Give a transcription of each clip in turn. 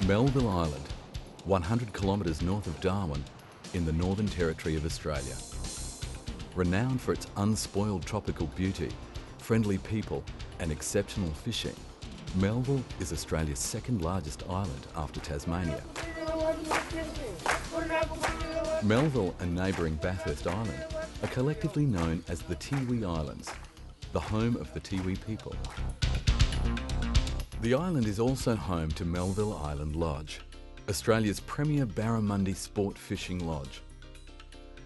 Melville Island, 100 kilometres north of Darwin in the Northern Territory of Australia. Renowned for its unspoiled tropical beauty, friendly people and exceptional fishing, Melville is Australia's second largest island after Tasmania. Melville and neighbouring Bathurst Island are collectively known as the Tiwi Islands, the home of the Tiwi people. The island is also home to Melville Island Lodge, Australia's premier barramundi sport fishing lodge.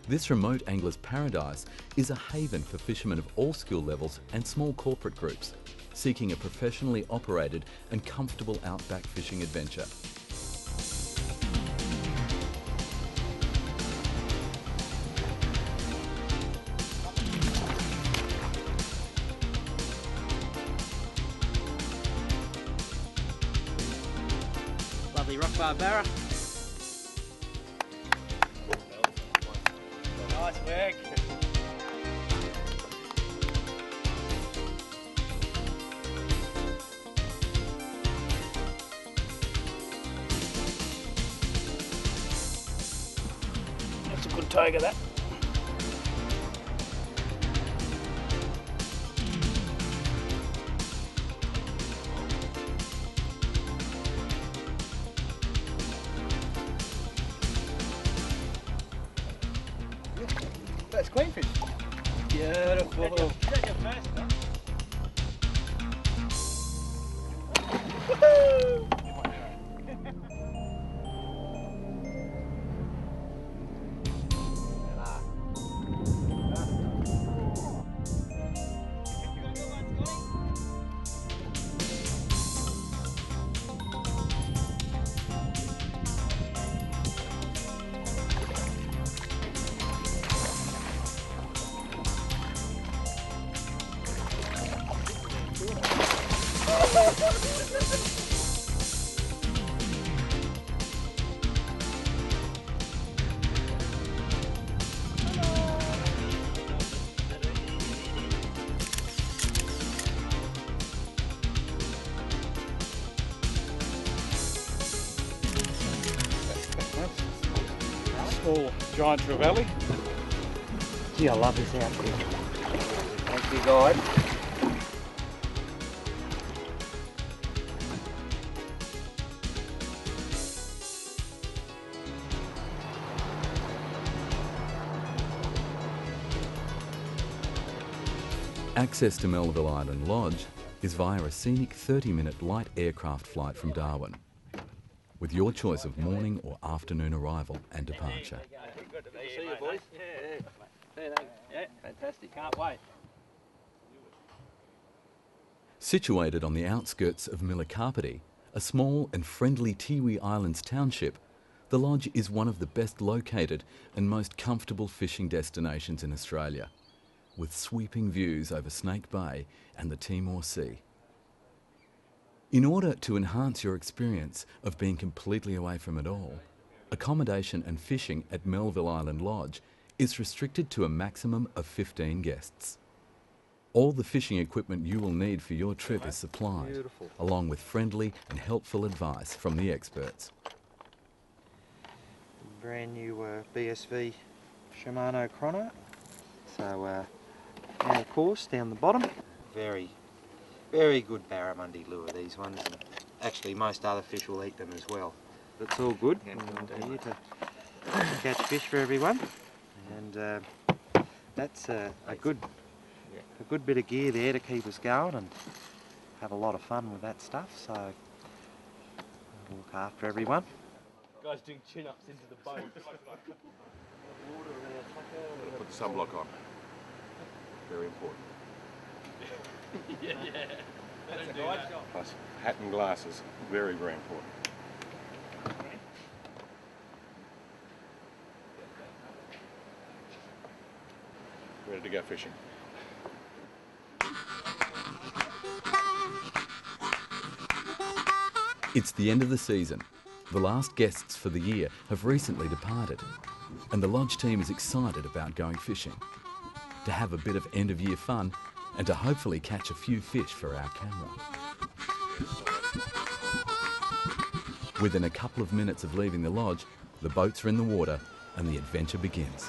This remote angler's paradise is a haven for fishermen of all skill levels and small corporate groups seeking a professionally operated and comfortable outback fishing adventure. Lovely rock bar barra. Nice work. That's a good tiger, that. That's queenfish. Beautiful. That's your first, huh? Woohoo! Small giant trevally. Gee, I love this outfit. Thank you, guide. Access to Melville Island Lodge is via a scenic 30-minute light aircraft flight from Darwin, with your choice of morning or afternoon arrival and departure. Good to see you, boys. Yeah, fantastic. Can't wait. Situated on the outskirts of Milikapiti, a small and friendly Tiwi Islands township, the lodge is one of the best located and most comfortable fishing destinations in Australia, with sweeping views over Snake Bay and the Timor Sea. In order to enhance your experience of being completely away from it all, accommodation and fishing at Melville Island Lodge is restricted to a maximum of 15 guests. All the fishing equipment you will need for your trip is supplied, along with friendly and helpful advice from the experts. Brand new BSV Shimano chrono. So now of course down the bottom, very good barramundi lure, these ones. And actually most other fish will eat them as well. That's all good. We're here to catch fish for everyone, and that's a good bit of gear there to keep us going and have a lot of fun with that stuff. So we'll look after everyone. Guys doing chin-ups into the boat. Put the sunblock on. Very important. Yeah. That's a guide shot. Plus hat and glasses. Very, very important. Ready to go fishing. It's the end of the season. The last guests for the year have recently departed, and the lodge team is excited about going fishing, to have a bit of end-of-year fun and to hopefully catch a few fish for our camera. Within a couple of minutes of leaving the lodge, the boats are in the water and the adventure begins.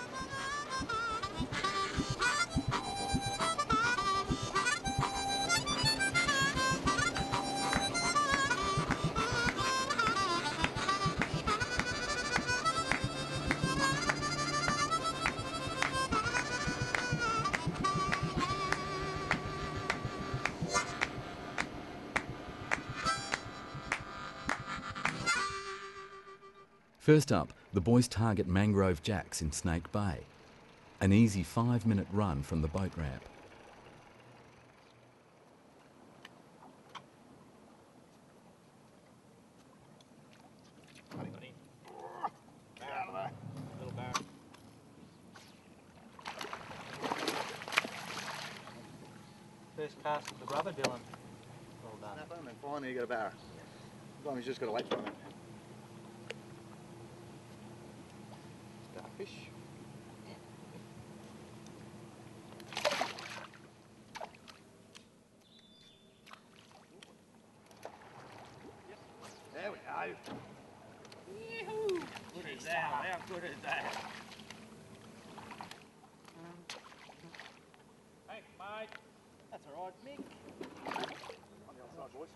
First up, the boys target mangrove jacks in Snake Bay, an easy 5-minute run from the boat ramp. First cast of the rubber, Dylan. Well done. Snap him and finally you got a barra. Sometimes you just got to wait for him. Starfish. There we go. Yee-hoo! Good as that. How good is that? Thanks, mate. That's all right, Mick. On the other side, boys.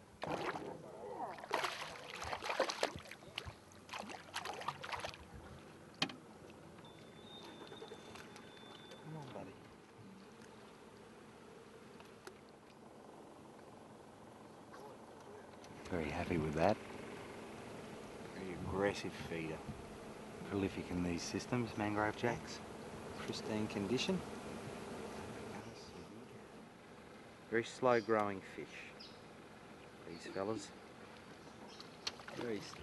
Come on, buddy. Very happy with that. Very aggressive feeder. Prolific in these systems, mangrove jacks. Pristine condition. Very slow growing fish. These fellas. Very That's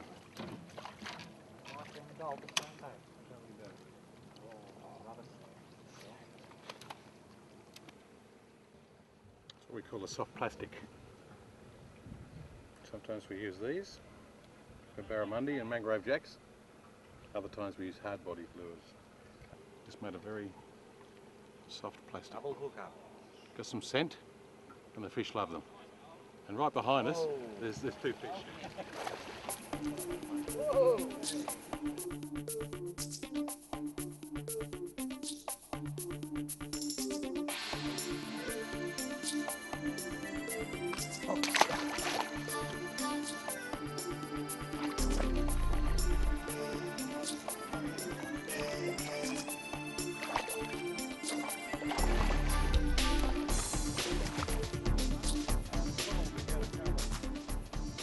what we call a soft plastic. Sometimes we use these for barramundi and mangrove jacks. Other times we use hard-bodied lures. Just made a very soft plastic. double hookup. Got some scent, and the fish love them. And right behind us, there's 2 fish.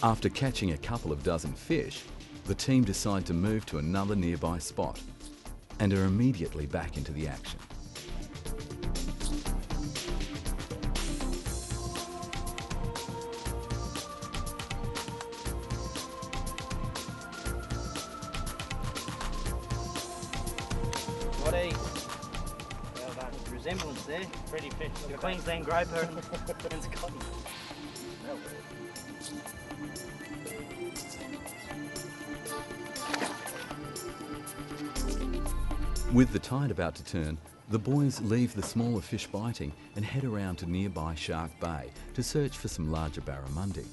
After catching a couple of dozen fish, the team decide to move to another nearby spot and are immediately back into the action. What a well done. Resemblance there. Pretty fish. The Queensland groper and Scotty. With the tide about to turn, the boys leave the smaller fish biting and head around to nearby Shark Bay to search for some larger barramundi.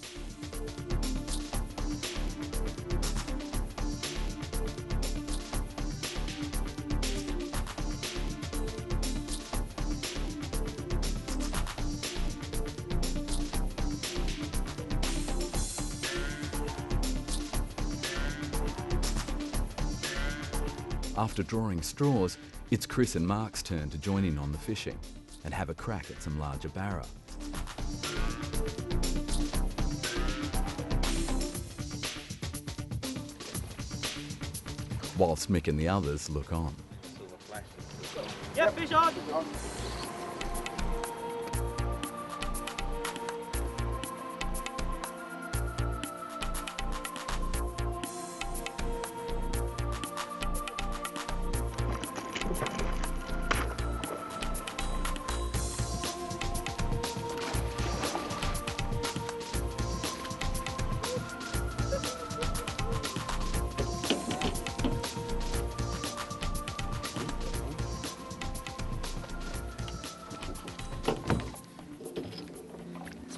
After drawing straws, it's Chris and Mark's turn to join in on the fishing and have a crack at some larger barra. Whilst Mick and the others look on. Yep, fish on!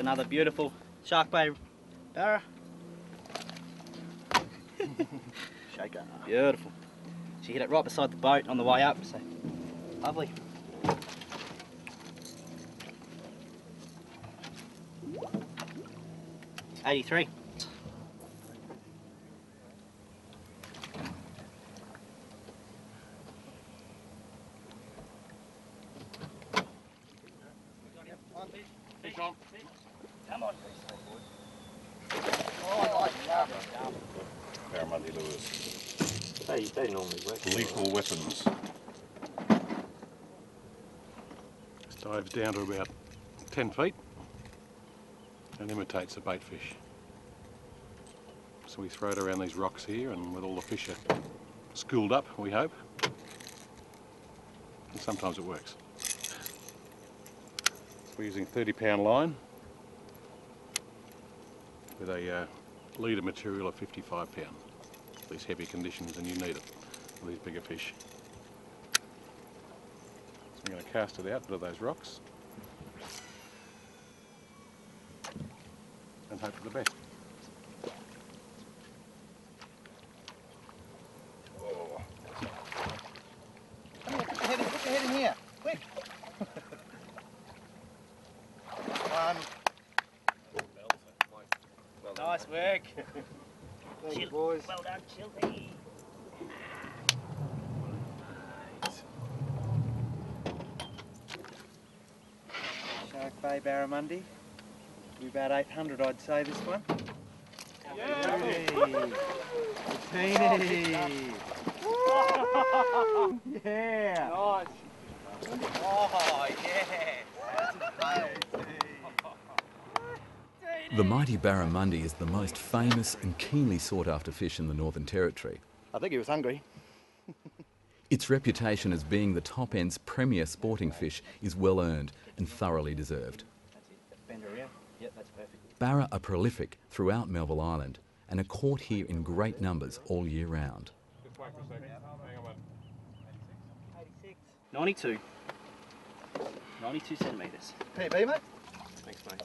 Another beautiful Shark Bay barra. Okay. Beautiful. She hit it right beside the boat on the way up, so lovely. $83. Fish on. Come on. Barramundi lures. They normally work. Lethal weapons. This dives down to about 10 feet and imitates a bait fish. So we throw it around these rocks here, and with all the fish are schooled up, we hope. And sometimes it works. We're using 30-pound line with a leader material of 55 pound. These heavy conditions, and you need it for these bigger fish. So I'm going to cast it out to those rocks and hope for the best. Come here, put your head in here, quick. One. Nice work. Thank you, boys. Well done, Chilty. Shark Bay barramundi. We're about 800, I'd say, this one. Yeah. Teeny. Yeah. Nice. Oh, yeah. The mighty barramundi is the most famous and keenly sought after fish in the Northern Territory. I think he was hungry. Its reputation as being the top end's premier sporting fish is well earned and thoroughly deserved. That's it. Bend around. Yep, that's perfect. Barra are prolific throughout Melville Island and are caught here in great numbers all year round. Just wait for a second. Hang on, 86. 92. 92 centimetres. Hey, B, mate. Thanks, mate.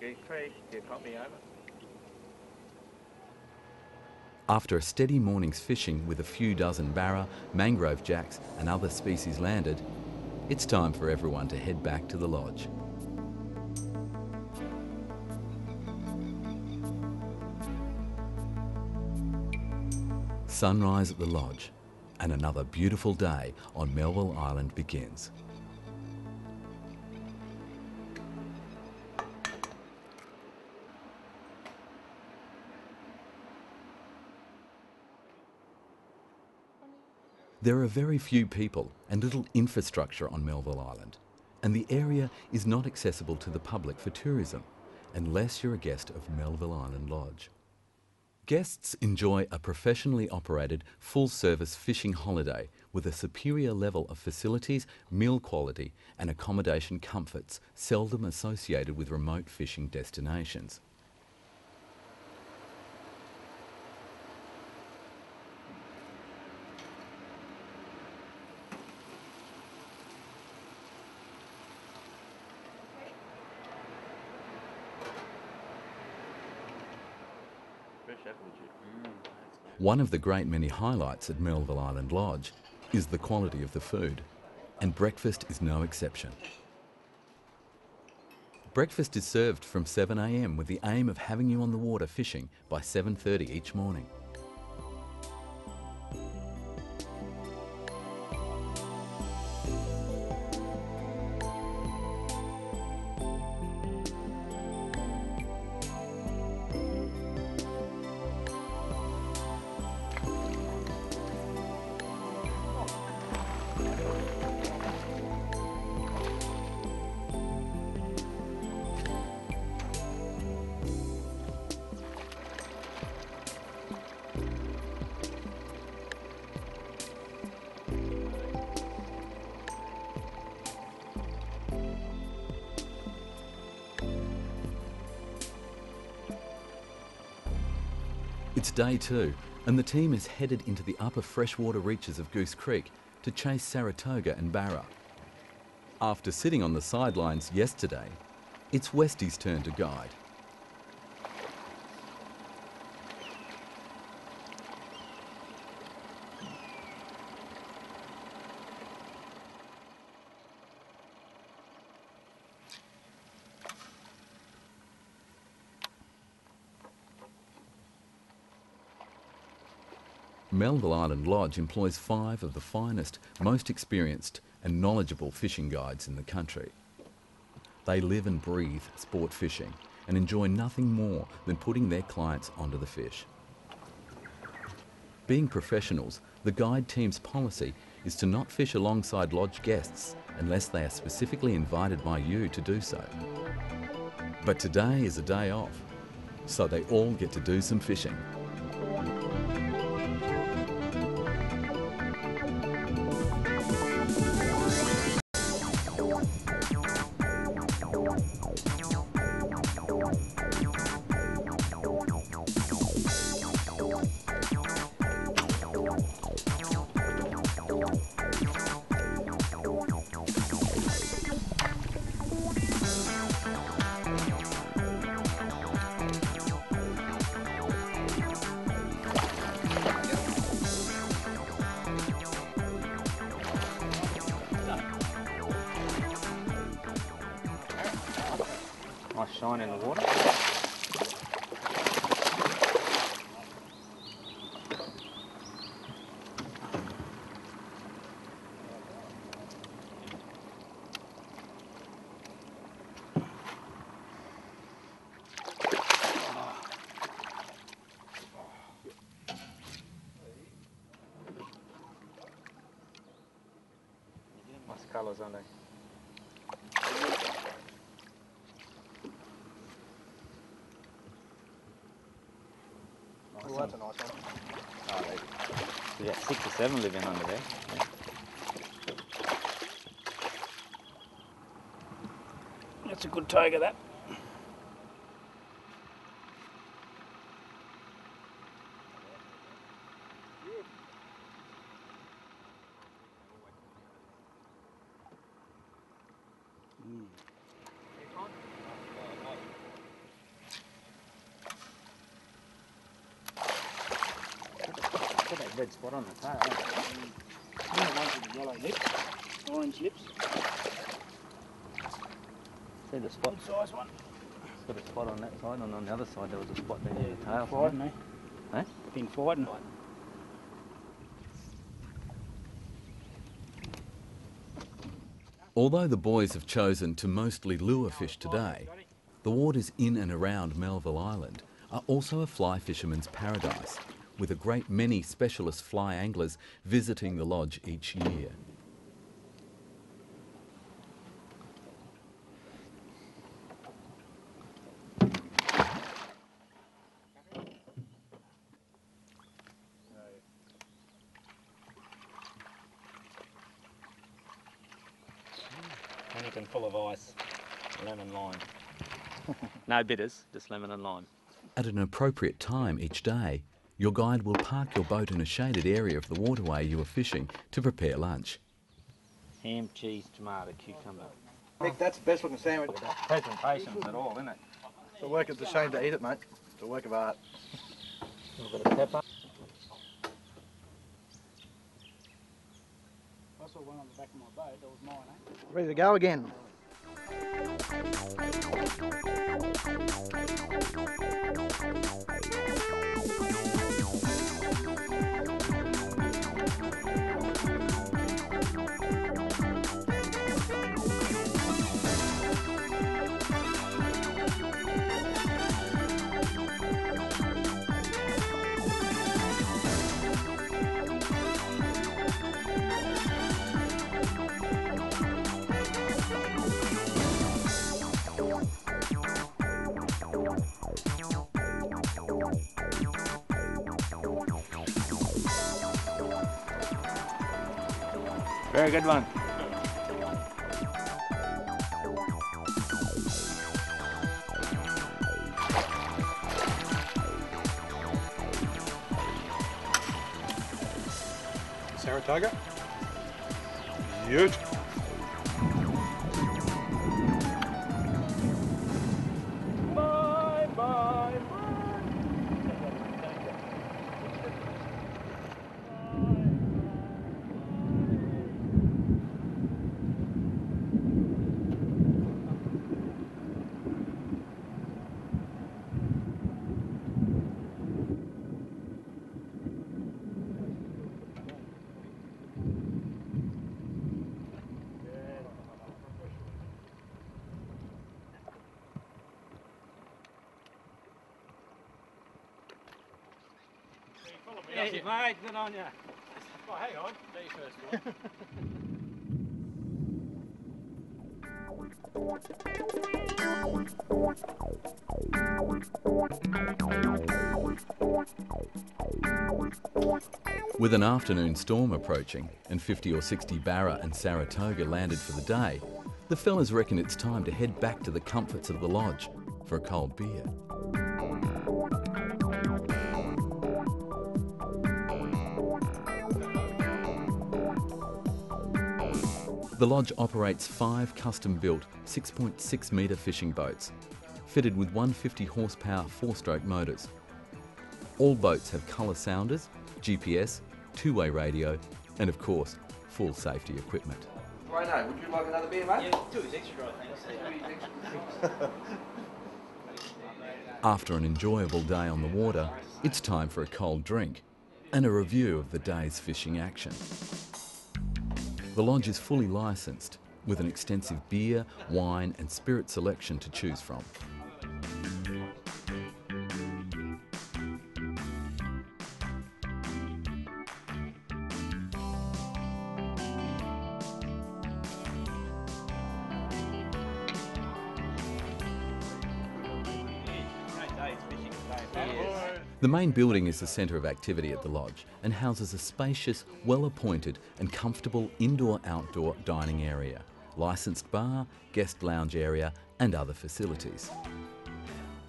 Goose Creek, good copy over. After a steady morning's fishing with a few dozen barra, mangrove jacks and other species landed, it's time for everyone to head back to the lodge. Sunrise at the lodge and another beautiful day on Melville Island begins. There are very few people and little infrastructure on Melville Island, and the area is not accessible to the public for tourism, unless you're a guest of Melville Island Lodge. Guests enjoy a professionally operated, full-service fishing holiday with a superior level of facilities, meal quality and accommodation comforts seldom associated with remote fishing destinations. One of the great many highlights at Melville Island Lodge is the quality of the food, and breakfast is no exception. Breakfast is served from 7 a.m. with the aim of having you on the water fishing by 7:30 each morning. It's day 2, and the team is headed into the upper freshwater reaches of Goose Creek to chase Saratoga and Barra. After sitting on the sidelines yesterday, it's Westy's turn to guide. Melville Island Lodge employs 5 of the finest, most experienced and knowledgeable fishing guides in the country. They live and breathe sport fishing and enjoy nothing more than putting their clients onto the fish. Being professionals, the guide team's policy is to not fish alongside lodge guests unless they are specifically invited by you to do so. But today is a day off, so they all get to do some fishing. Nice shine in the water. Nice colours, aren't they? Oh, that's a nice one. Oh, we got 6 or 7 living under there. Yeah. That's a good tiger, that. Got that red spot on the tail. Yeah, ones with the yellow lips, orange lips. See the spot? Good size one. It's got a spot on that side, and on the other side there was a spot there near the tail. Fighting, eh? Eh? Been fighting. Although the boys have chosen to mostly lure fish today, the waters in and around Melville Island are also a fly fisherman's paradise, with a great many specialist fly anglers visiting the lodge each year. Anything full of ice, lemon, lime. No bitters, just lemon and lime. At an appropriate time each day, your guide will park your boat in a shaded area of the waterway you are fishing to prepare lunch. Ham, cheese, tomato, cucumber. Nick, that's the best looking sandwich. Presentations at all, isn't it? It's a shame to eat it, mate. It's a work of art. A little bit of pepper. I saw one on the back of my boat, that was mine, eh? Ready to go again. Very good one. Saratoga. Beautiful. Yeah, mate, good on ya. Oh, hang on. Do your first one. With an afternoon storm approaching and 50 or 60 Barra and Saratoga landed for the day, the fellas reckon it's time to head back to the comforts of the lodge for a cold beer. The lodge operates 5 custom-built 6.6 metre fishing boats, fitted with 150 horsepower 4-stroke motors. All boats have colour sounders, GPS, two-way radio, and of course, full safety equipment. Reno, would you like another beer, mate? Yeah, 2 is extra, I think. After an enjoyable day on the water, it's time for a cold drink and a review of the day's fishing action. The lodge is fully licensed, with an extensive beer, wine and spirit selection to choose from. The main building is the centre of activity at the lodge and houses a spacious, well-appointed and comfortable indoor-outdoor dining area, licensed bar, guest lounge area and other facilities.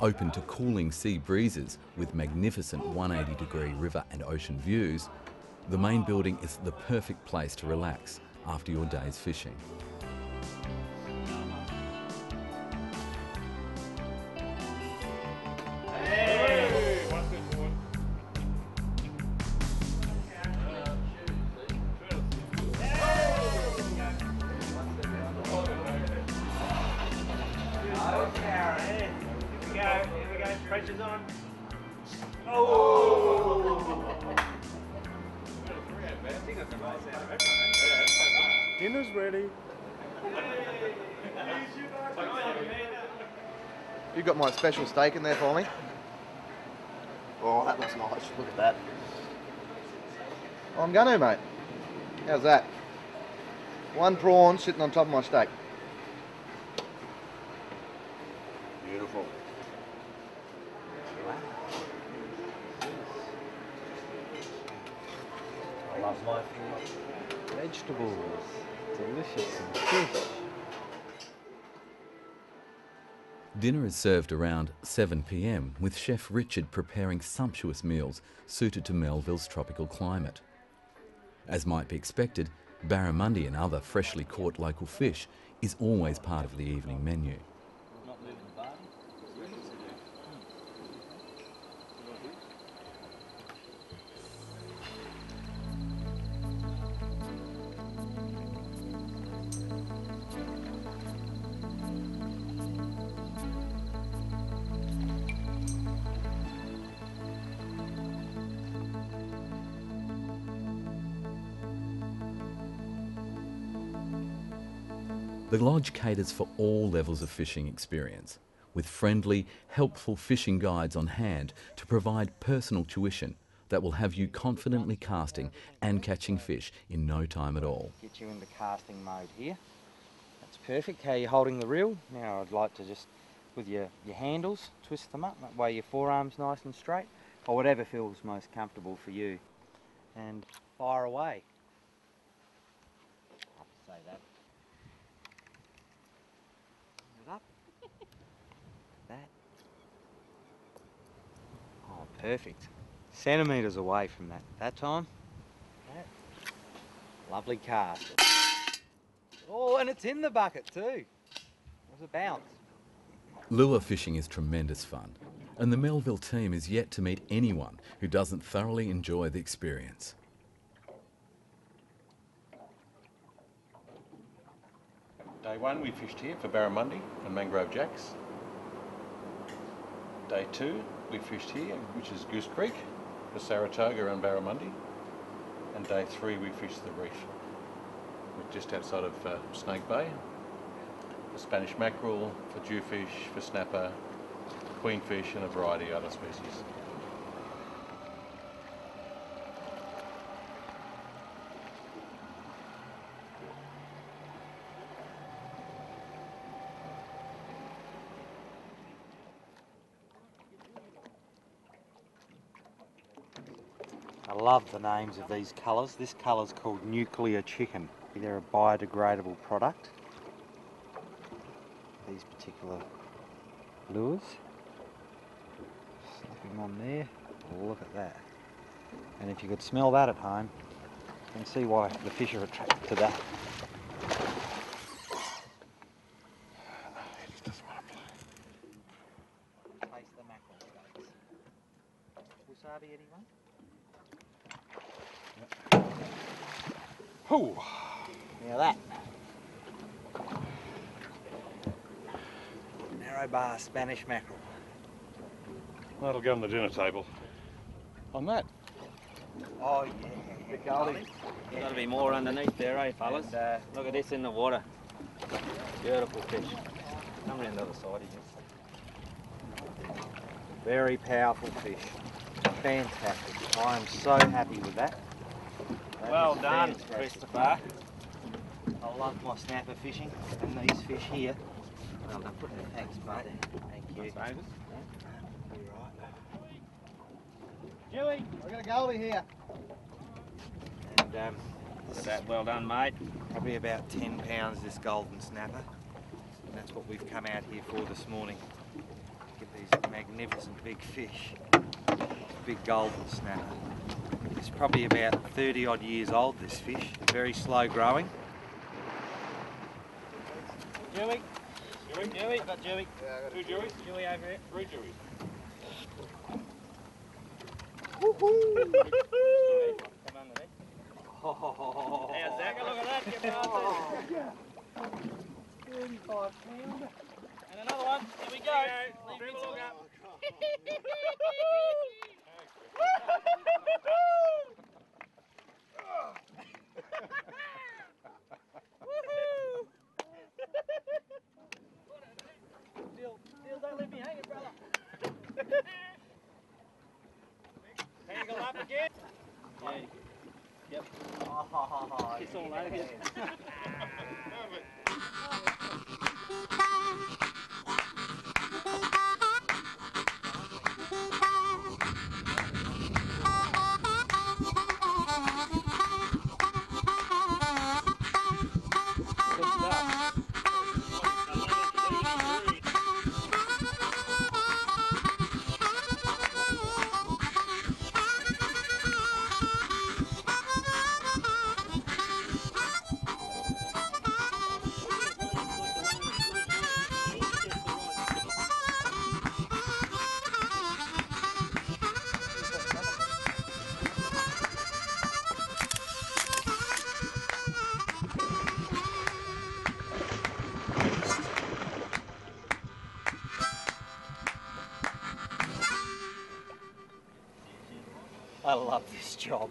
Open to cooling sea breezes with magnificent 180-degree river and ocean views, the main building is the perfect place to relax after your day's fishing. Pressure's on. Oh! Dinner's ready. You got my special steak in there for me? Oh, that looks nice. Look at that. I'm gonna, mate. How's that? 1 prawn sitting on top of my steak. Beautiful. I love my vegetables. Delicious and fish. Dinner is served around 7 p.m, with Chef Richard preparing sumptuous meals suited to Melville's tropical climate. As might be expected, barramundi and other freshly caught local fish is always part of the evening menu. The lodge caters for all levels of fishing experience, with friendly, helpful fishing guides on hand to provide personal tuition that will have you confidently casting and catching fish in no time at all. Get you into casting mode here. That's perfect. How you're holding the reel. Now I'd like to just, with your handles, twist them up. That way your forearm's nice and straight, or whatever feels most comfortable for you. And fire away. I have to say that. Up. That. Oh, perfect. Centimetres away from that time. That. Lovely cast. Oh, and it's in the bucket too. It was a bounce. Lure fishing is tremendous fun, and the Melville team is yet to meet anyone who doesn't thoroughly enjoy the experience. Day 1 we fished here for barramundi and mangrove jacks. Day 2 we fished here, which is Goose Creek, for Saratoga and barramundi. And day 3 we fished the reef, just outside of Snake Bay, for Spanish mackerel, for jewfish, for snapper, queenfish and a variety of other species. I love the names of these colours. This colour's called nuclear chicken. They're a biodegradable product. These particular lures. Slipping on there. Look at that. And if you could smell that at home, you can see why the fish are attracted to that. Taste the mackerel steaks. Wasabi, anyone? Oh, Now that. Narrow bar Spanish mackerel. that'll go on the dinner table. On that. Oh yeah. The goldie. There's got to be more underneath there, eh, fellas? And, Look at this in the water. Beautiful fish. Come around the other side here. very powerful fish. Fantastic. I am so happy with that. That Well is done, fantastic. Christopher. I love my snapper fishing and these fish here. Well done. Thanks, mate. Thank you. You're right. Dewey, We've got a goalie here. And look at that. Well done, mate. probably about 10 pounds this golden snapper. And that's what we've come out here for this morning. Get these magnificent big fish. Big golden snapper. It's probably about 30 odd years old, this fish. Very slow growing. Dewey. Dewey. I've got Dewey. Two Jewies? Dewey over here. Three Jewies. Come underneath. Oh, How's that? Look at that. Get past it. 35 pounder. And another one. Here we go. Leave it look up. Still don't leave me hanging, brother. Angle up again. Yeah. Yep. It's all over you. I love this job.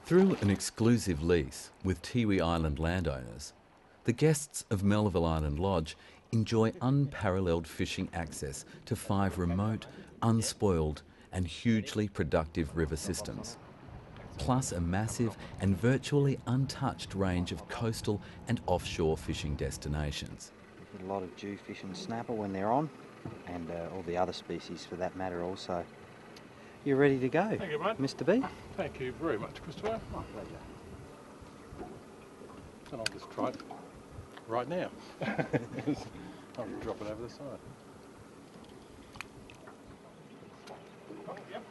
Through an exclusive lease with Tiwi Island landowners, the guests of Melville Island Lodge enjoy unparalleled fishing access to 5 remote, unspoiled and hugely productive river systems, plus a massive and virtually untouched range of coastal and offshore fishing destinations. We get a lot of jewfish and snapper when they're on, and all the other species for that matter also. You're ready to go, Thank you, mate. Mr. B? Thank you very much, Christopher. My pleasure. And I'll just try it right now. I'll drop it over the side. Oh, yep.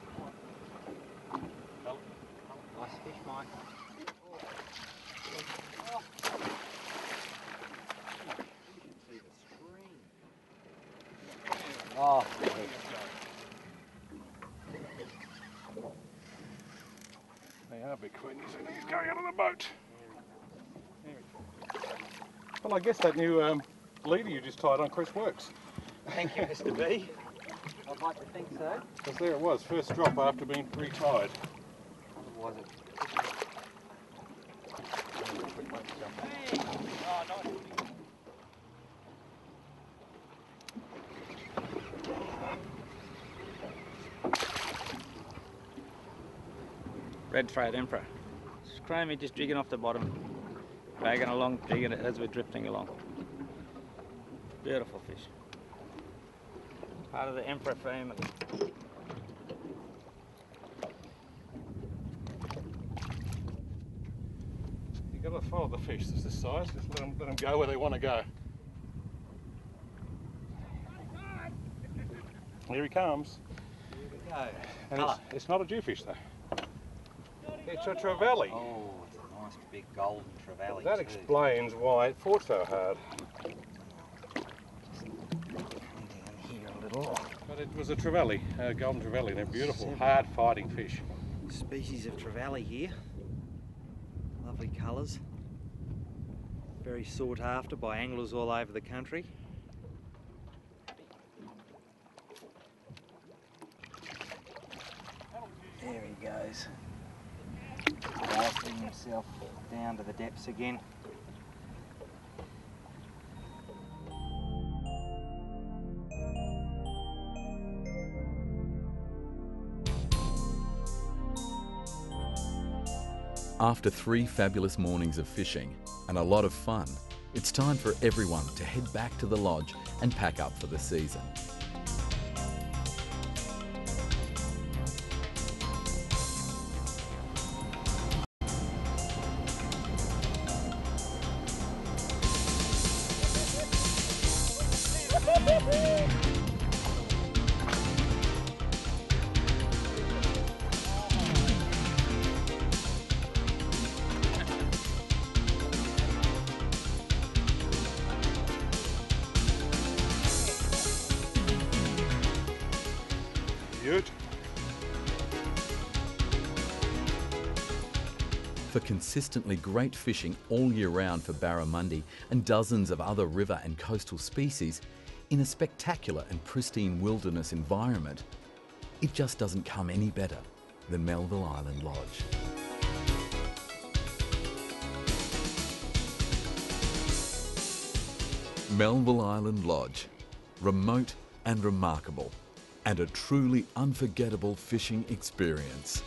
Mike. Oh. They are big queens and he's going out of the boat. Well, I guess that new leader you just tied on, Chris, works. Thank you, Mr. B. I'd like to think so. Because there it was, first drop after being retied. What was it? Hey! Oh, nice. Red-throat emperor. Scrammy just jigging off the bottom, dragging along, jigging it as we're drifting along. Beautiful fish. Part of the emperor family. You've got to follow the fish, that's this size, just let them go where they want to go. Here he comes. Here we go. And it's not a jewfish though. It's a trevally. Oh, it's a nice big golden trevally. That too. explains why it fought so hard. Down here a little. But it was a trevally, a golden trevally. They're beautiful, hard fighting fish. Species of trevally here. Lovely colours. Very sought after by anglers all over the country. There he goes. Blasting himself down to the depths again. After 3 fabulous mornings of fishing and a lot of fun, it's time for everyone to head back to the lodge and pack up for the season. Good. For consistently great fishing all year round for barramundi and dozens of other river and coastal species in a spectacular and pristine wilderness environment, it just doesn't come any better than Melville Island Lodge. Melville Island Lodge, remote and remarkable, and a truly unforgettable fishing experience.